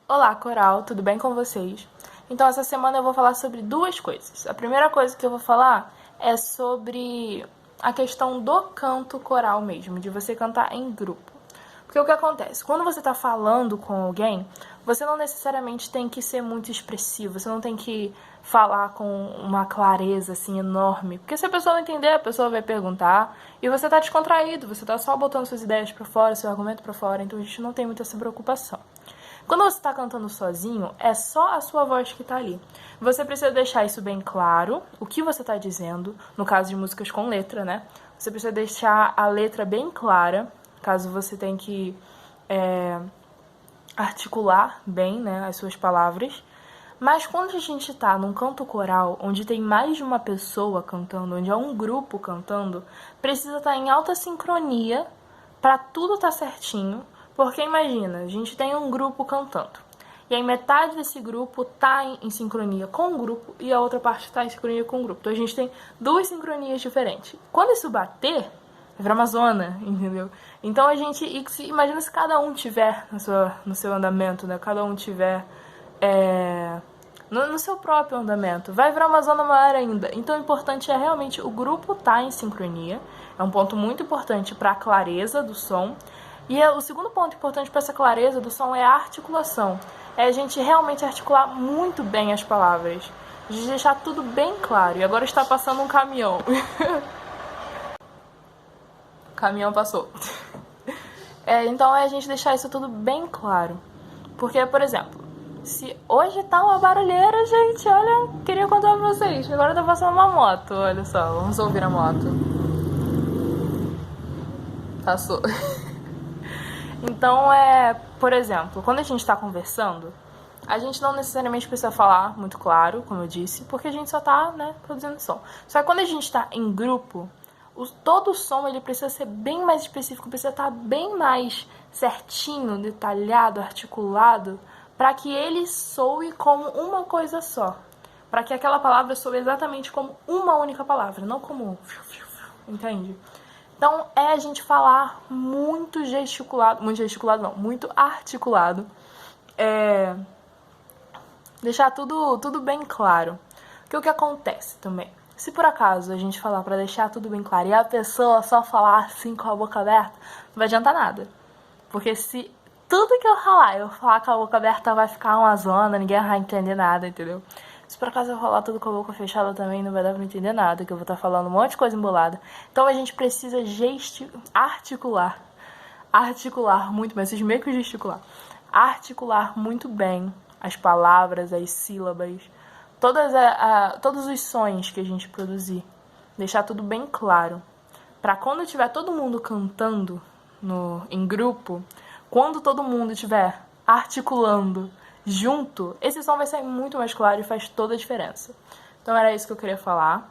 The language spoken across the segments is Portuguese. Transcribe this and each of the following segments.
Olá, coral, tudo bem com vocês? Então, essa semana eu vou falar sobre duas coisas. A primeira coisa que eu vou falar é sobre a questão do canto coral mesmo, de você cantar em grupo. Porque o que acontece? Quando você está falando com alguém, você não necessariamente tem que ser muito expressivo, você não tem que falar com uma clareza assim enorme. Porque se a pessoa não entender, a pessoa vai perguntar e você está descontraído, você está só botando suas ideias para fora, seu argumento para fora, então a gente não tem muito essa preocupação. Quando você está cantando sozinho, é só a sua voz que está ali. Você precisa deixar isso bem claro, o que você está dizendo, no caso de músicas com letra, né? Você precisa deixar a letra bem clara, caso você tenha que articular bem, né, as suas palavras. Mas quando a gente está num canto coral, onde tem mais de uma pessoa cantando, onde é um grupo cantando, precisa estar em alta sincronia para tudo estar certinho. Porque imagina, a gente tem um grupo cantando. E aí metade desse grupo tá em sincronia com o grupo e a outra parte tá em sincronia com o grupo. Então a gente tem duas sincronias diferentes. Quando isso bater, vai virar uma zona, entendeu? Então a gente, imagina se cada um tiver no seu andamento, né? Cada um tiver no seu próprio andamento. Vai virar uma zona maior ainda. Então o importante é realmente o grupo tá em sincronia. É um ponto muito importante para a clareza do som. E o segundo ponto importante para essa clareza do som é a articulação. É a gente realmente articular muito bem as palavras. A gente deixar tudo bem claro. E agora está passando um caminhão. O caminhão passou. Então é a gente deixar isso tudo bem claro. Porque, por exemplo, se hoje tá uma barulheira, gente, olha, queria contar pra vocês. Agora tá passando uma moto, olha só, vamos ouvir a moto. Passou. Então, por exemplo, quando a gente está conversando, a gente não necessariamente precisa falar muito claro, como eu disse, porque a gente só tá, né, produzindo som. Só que quando a gente está em grupo, todo o som ele precisa ser bem mais específico, precisa estar bem mais certinho, detalhado, articulado, para que ele soe como uma coisa só. Para que aquela palavra soe exatamente como uma única palavra, não como... Entende? Então, é a gente falar muito gesticulado não, muito articulado. Deixar tudo bem claro. Porque o que acontece também? Se por acaso a gente falar pra deixar tudo bem claro e a pessoa só falar assim com a boca aberta, não vai adiantar nada. Porque se tudo que eu falar com a boca aberta, vai ficar uma zona, ninguém vai entender nada, entendeu? Se por acaso eu falar tudo com a boca fechada também, não vai dar pra entender nada, que eu vou estar falando um monte de coisa embolada. Então a gente precisa articular muito bem, vocês meio que gesticular. Articular muito bem as palavras, as sílabas, todos os sons que a gente produzir. Deixar tudo bem claro. Pra quando tiver todo mundo cantando em grupo, quando todo mundo estiver articulando junto, esse som vai sair muito mais claro e faz toda a diferença. Então era isso que eu queria falar,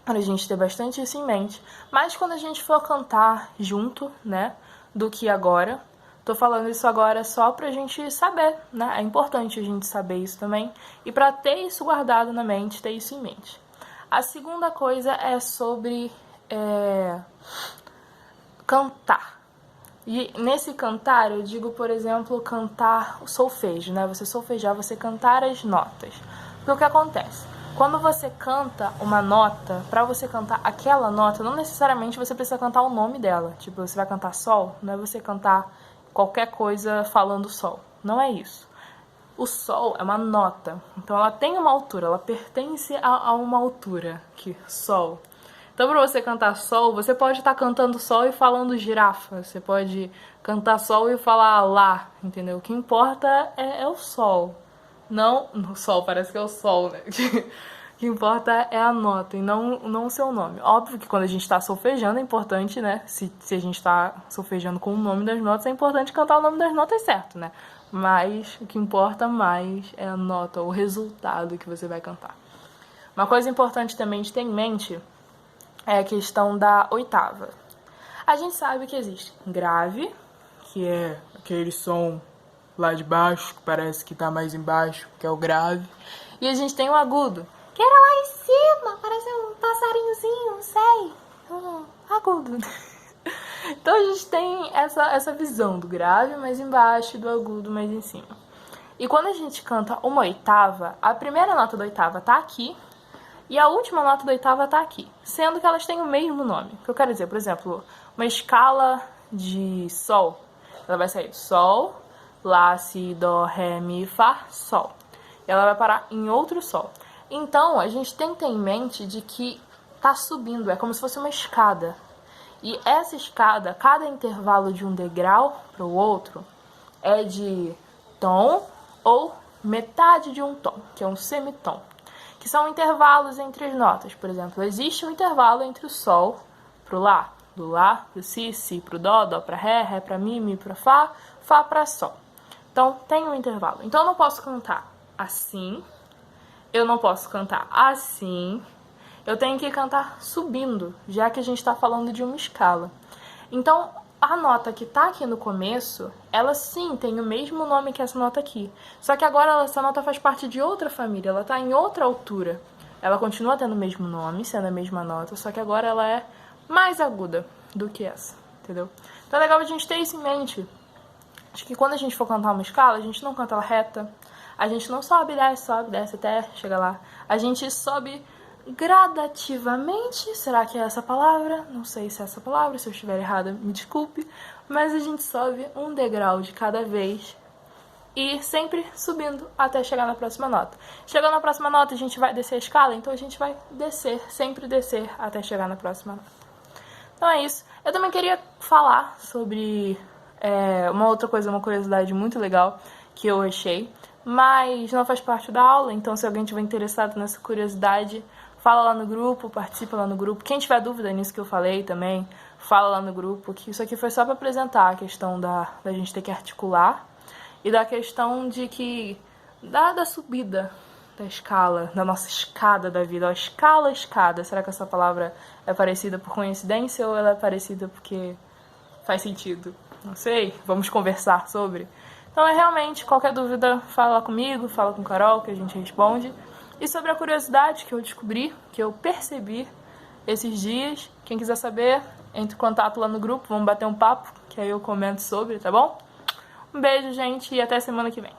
para a gente ter bastante isso em mente. Mas quando a gente for cantar junto, né, do que agora, tô falando isso agora só pra gente saber, né, é importante a gente saber isso também, e pra ter isso guardado na mente, ter isso em mente. A segunda coisa é sobre cantar. E nesse cantar, eu digo, por exemplo, cantar o solfejo, né? Você solfejar, você cantar as notas. Porque o que acontece? Quando você canta uma nota, pra você cantar aquela nota, não necessariamente você precisa cantar o nome dela. Tipo, você vai cantar sol, não é você cantar qualquer coisa falando sol. Não é isso. O sol é uma nota, então ela tem uma altura, ela pertence a uma altura, que sol. Então, pra você cantar sol, você pode estar cantando sol e falando girafa. Você pode cantar sol e falar lá, entendeu? O que importa é o sol. Não o sol, parece que é o sol, né? O que importa é a nota e não o seu nome. Óbvio que quando a gente tá solfejando é importante, né? Se a gente tá solfejando com o nome das notas, é importante cantar o nome das notas certo, né? Mas o que importa mais é a nota, o resultado que você vai cantar. Uma coisa importante também de ter em mente é a questão da oitava. A gente sabe que existe grave, que é aquele som lá de baixo, que parece que tá mais embaixo, que é o grave. E a gente tem o agudo, que era lá em cima, parece um passarinhozinho, não sei. Agudo. Então a gente tem essa visão do grave mais embaixo e do agudo mais em cima. E quando a gente canta uma oitava, a primeira nota da oitava tá aqui e a última nota da oitava tá aqui, sendo que elas têm o mesmo nome. O que eu quero dizer, por exemplo, uma escala de sol, ela vai sair sol, lá, si, dó, ré, mi, fá, sol. E ela vai parar em outro sol. Então, a gente tem que ter em mente de que tá subindo, é como se fosse uma escada. E essa escada, cada intervalo de um degrau para o outro, é de tom ou metade de um tom, que é um semitom, que são intervalos entre as notas. Por exemplo, existe um intervalo entre o sol pro lá, do lá pro si, si pro dó, dó pra ré, ré pra mi, mi pra fá, fá pra sol. Então tem um intervalo. Então eu não posso cantar assim, eu não posso cantar assim, eu tenho que cantar subindo, já que a gente está falando de uma escala. Então, a nota que tá aqui no começo, ela sim tem o mesmo nome que essa nota aqui. Só que agora essa nota faz parte de outra família, ela tá em outra altura. Ela continua tendo o mesmo nome, sendo a mesma nota, só que agora ela é mais aguda do que essa, entendeu? Então é legal a gente ter isso em mente. Acho que quando a gente for cantar uma escala, a gente não canta ela reta, a gente não sobe, desce até chegar lá. A gente sobe gradativamente, será que é essa palavra? Não sei se é essa palavra, se eu estiver errada, me desculpe, mas a gente sobe um degrau de cada vez e sempre subindo até chegar na próxima nota. Chegando na próxima nota, a gente vai descer a escala, então a gente vai descer, sempre descer até chegar na próxima nota. Então é isso. Eu também queria falar sobre uma outra coisa, uma curiosidade muito legal que eu achei, mas não faz parte da aula, então se alguém estiver interessado nessa curiosidade, fala lá no grupo, participa lá no grupo. Quem tiver dúvida nisso que eu falei também, fala lá no grupo, que isso aqui foi só para apresentar a questão da gente ter que articular e da questão de que, da subida da escala, da nossa escada da vida, ó, escada. Será que essa palavra é parecida por coincidência ou ela é parecida porque faz sentido? Não sei, vamos conversar sobre. Então realmente, qualquer dúvida, fala comigo, fala com Carol, que a gente responde. E sobre a curiosidade que eu descobri, que eu percebi esses dias, quem quiser saber, entre em contato lá no grupo, vamos bater um papo, que aí eu comento sobre, tá bom? Um beijo, gente, e até semana que vem.